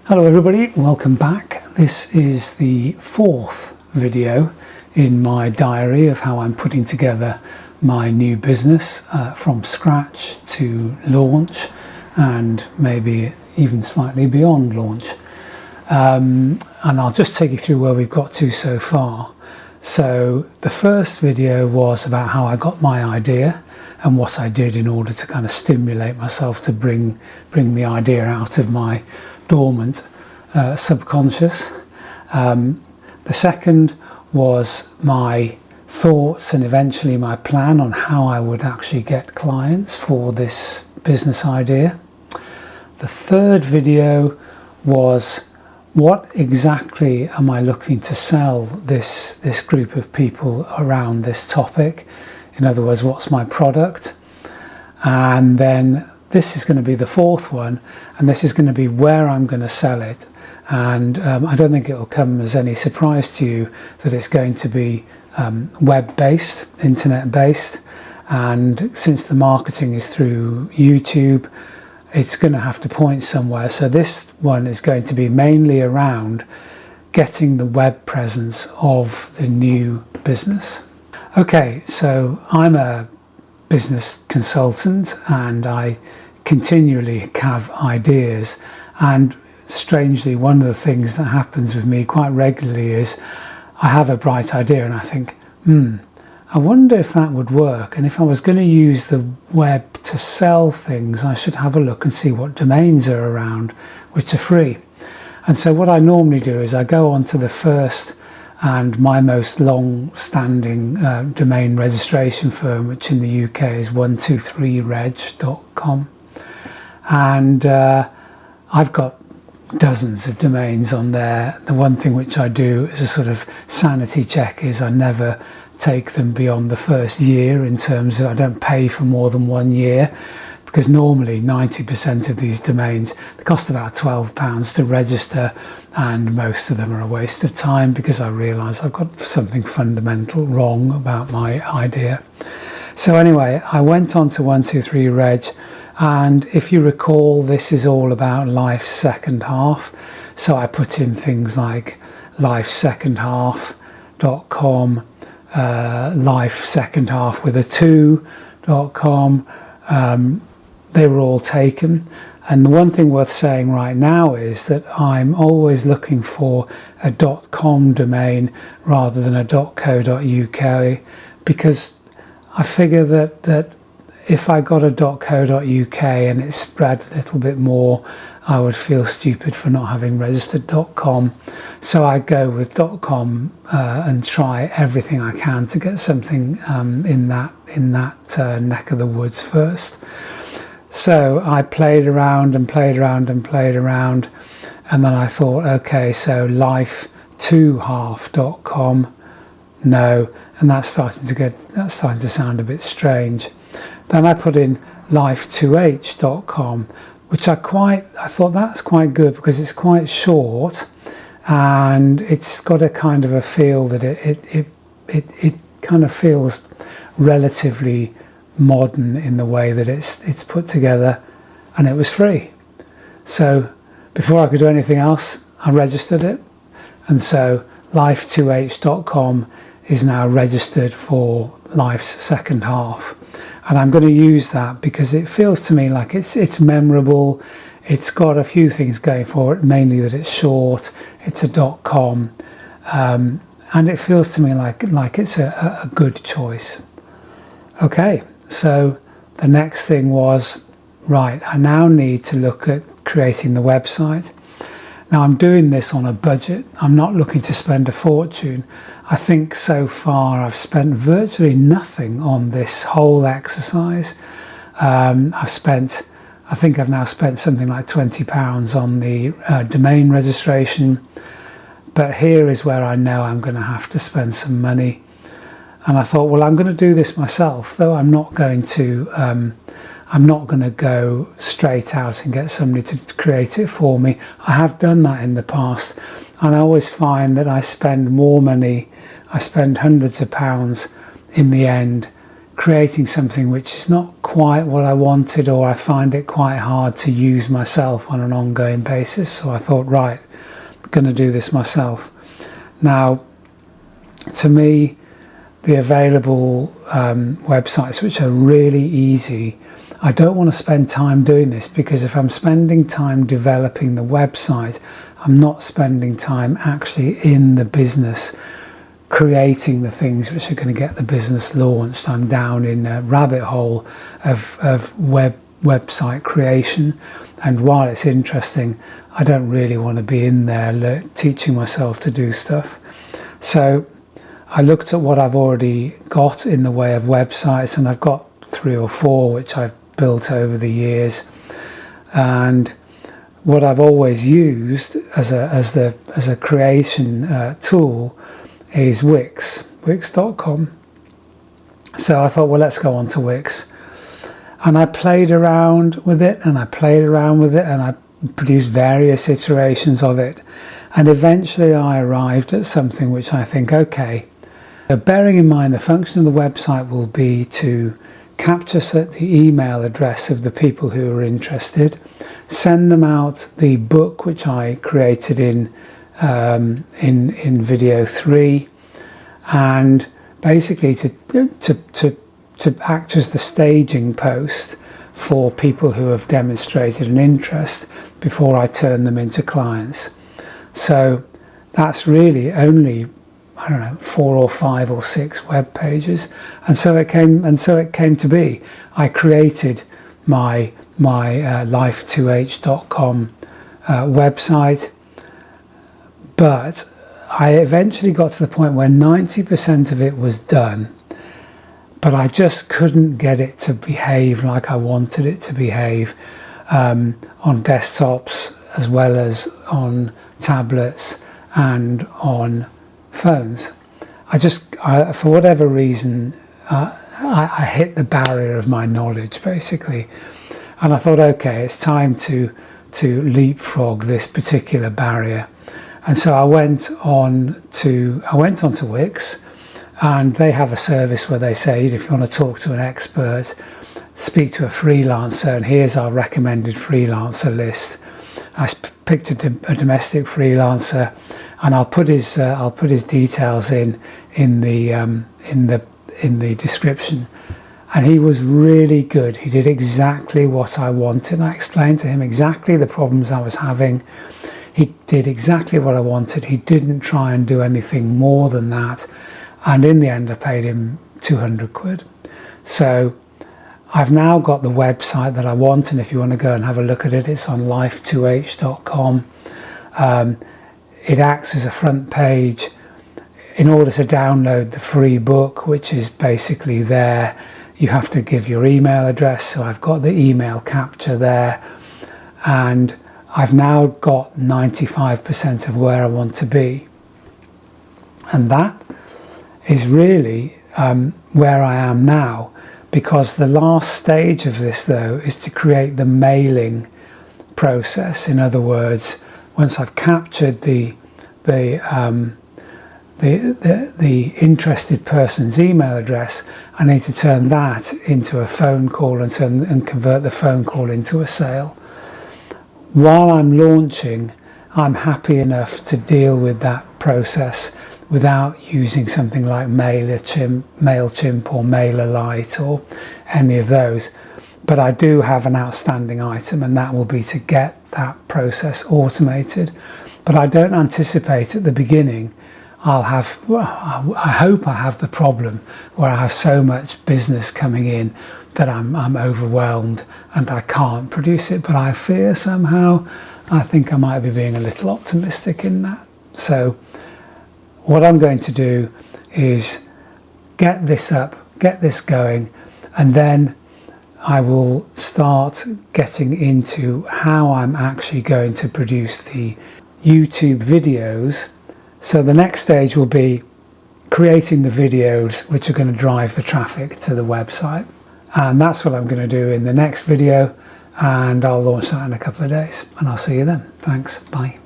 Hello everybody, welcome back. This is the fourth video in my diary of how I'm putting together my new business from scratch to launch and maybe even slightly beyond launch. And I'll just take you through where we've got to so far. So the first video was about how I got my idea and what I did in order to kind of stimulate myself to bring the idea out of my dormant subconscious. The second was my thoughts and eventually my plan on how I would actually get clients for this business idea. The third video was what exactly am I looking to sell this group of people around this topic? In other words, what's my product? And then this is going to be the fourth one, and this is going to be where I'm going to sell it. And I don't think it will come as any surprise to you that it's going to be web-based, internet-based, and since the marketing is through YouTube, it's going to have to point somewhere. So this one is going to be mainly around getting the web presence of the new business. Okay, so I'm a business consultant and I continually have ideas, and strangely one of the things that happens with me quite regularly is I have a bright idea and I think, I wonder if that would work, and if I was going to use the web to sell things, I should have a look and see what domains are around which are free. And so what I normally do is I go on to the first and my most long-standing domain registration firm, which in the UK is 123reg.com, and I've got dozens of domains on there. The one thing which I do as a sort of sanity check is I never take them beyond the first year, in terms of I don't pay for more than 1 year, because normally 90% of these domains, they cost about £12 to register, and most of them are a waste of time because I realise I've got something fundamental wrong about my idea. So anyway, I went on to 123reg, and if you recall, this is all about life's second half. So I put in things like lifesecondhalf.com, lifesecondhalf with a 2.com. They were all taken. And the one thing worth saying right now is that I'm always looking for a .com domain rather than a .co.uk, because I figure that if I got a .co.uk and it spread a little bit more, I would feel stupid for not having registered .com. So I go with .com and try everything I can to get something in that neck of the woods first. So I played around and played around and played around, and then I thought, okay, so life2half.com, no, and that's starting to sound a bit strange. Then I put in life2h.com, which I thought that's quite good because it's quite short and it's got a kind of a feel that it kind of feels relatively modern in the way that it's put together, and it was free. So before I could do anything else, I registered it, and so life2h.com is now registered for life's second half. And I'm going to use that because it feels to me like it's memorable. It's got a few things going for it, mainly that it's short, it's a .com, and it feels to me like it's a good choice. Okay, so the next thing was, right, I now need to look at creating the website. Now I'm doing this on a budget. I'm not looking to spend a fortune. I think so far I've spent virtually nothing on this whole exercise. I think I've now spent something like £20 on the domain registration, but here is where I know I'm going to have to spend some money. And I thought, well, I'm going to do this myself, though I'm not going to go straight out and get somebody to create it for me. I have done that in the past, and I always find that I spend more money, I spend hundreds of pounds in the end creating something which is not quite what I wanted, or I find it quite hard to use myself on an ongoing basis. So I thought, right, I'm going to do this myself. Now, to me, the available websites which are really easy, I don't want to spend time doing this, because if I'm spending time developing the website, I'm not spending time actually in the business creating the things which are going to get the business launched. I'm down in a rabbit hole of website creation, and while it's interesting, I don't really want to be in there teaching myself to do stuff. So I looked at what I've already got in the way of websites, and I've got 3 or 4 which I've built over the years. And what I've always used as a creation tool is Wix.com. So I thought, well, let's go on to Wix. And I played around with it, and I produced various iterations of it. And eventually I arrived at something which I think, okay, so bearing in mind the function of the website will be to capture the email address of the people who are interested, send them out the book which I created in video 3, and basically to act as the staging post for people who have demonstrated an interest before I turn them into clients. So that's really only, I don't know, 4 or 5 or 6 web pages, and so it came to be. I created my life2h.com website, but I eventually got to the point where 90% of it was done, but I just couldn't get it to behave like I wanted it to behave on desktops as well as on tablets and on phones. For whatever reason, I hit the barrier of my knowledge, basically, and I thought, okay, it's time to leapfrog this particular barrier. And so I went onto Wix, and they have a service where they say, if you want to talk to an expert, speak to a freelancer, and here's our recommended freelancer list. I picked a domestic freelancer, and I'll put his details in the description. And he was really good. He did exactly what I wanted. I explained to him exactly the problems I was having. He did exactly what I wanted. He didn't try and do anything more than that. And in the end, I paid him 200 quid. So I've now got the website that I want, and if you want to go and have a look at it, it's on life2h.com. It acts as a front page. In order to download the free book, which is basically there, you have to give your email address. So I've got the email capture there, and I've now got 95% of where I want to be. And that is really where I am now, because the last stage of this, though, is to create the mailing process. In other words, once I've captured the interested person's email address, I need to turn that into a phone call and convert the phone call into a sale. While I'm launching, I'm happy enough to deal with that process without using something like MailChimp or MailerLite or any of those. But I do have an outstanding item, and that will be to get that process automated. But I don't anticipate at the beginning I hope I have the problem where I have so much business coming in that I'm overwhelmed and I can't produce it. But I fear somehow, I think I might be being a little optimistic in that. So what I'm going to do is get this up, get this going, and then I will start getting into how I'm actually going to produce the YouTube videos. So the next stage will be creating the videos which are going to drive the traffic to the website. And that's what I'm going to do in the next video, and I'll launch that in a couple of days, and I'll see you then. Thanks, bye.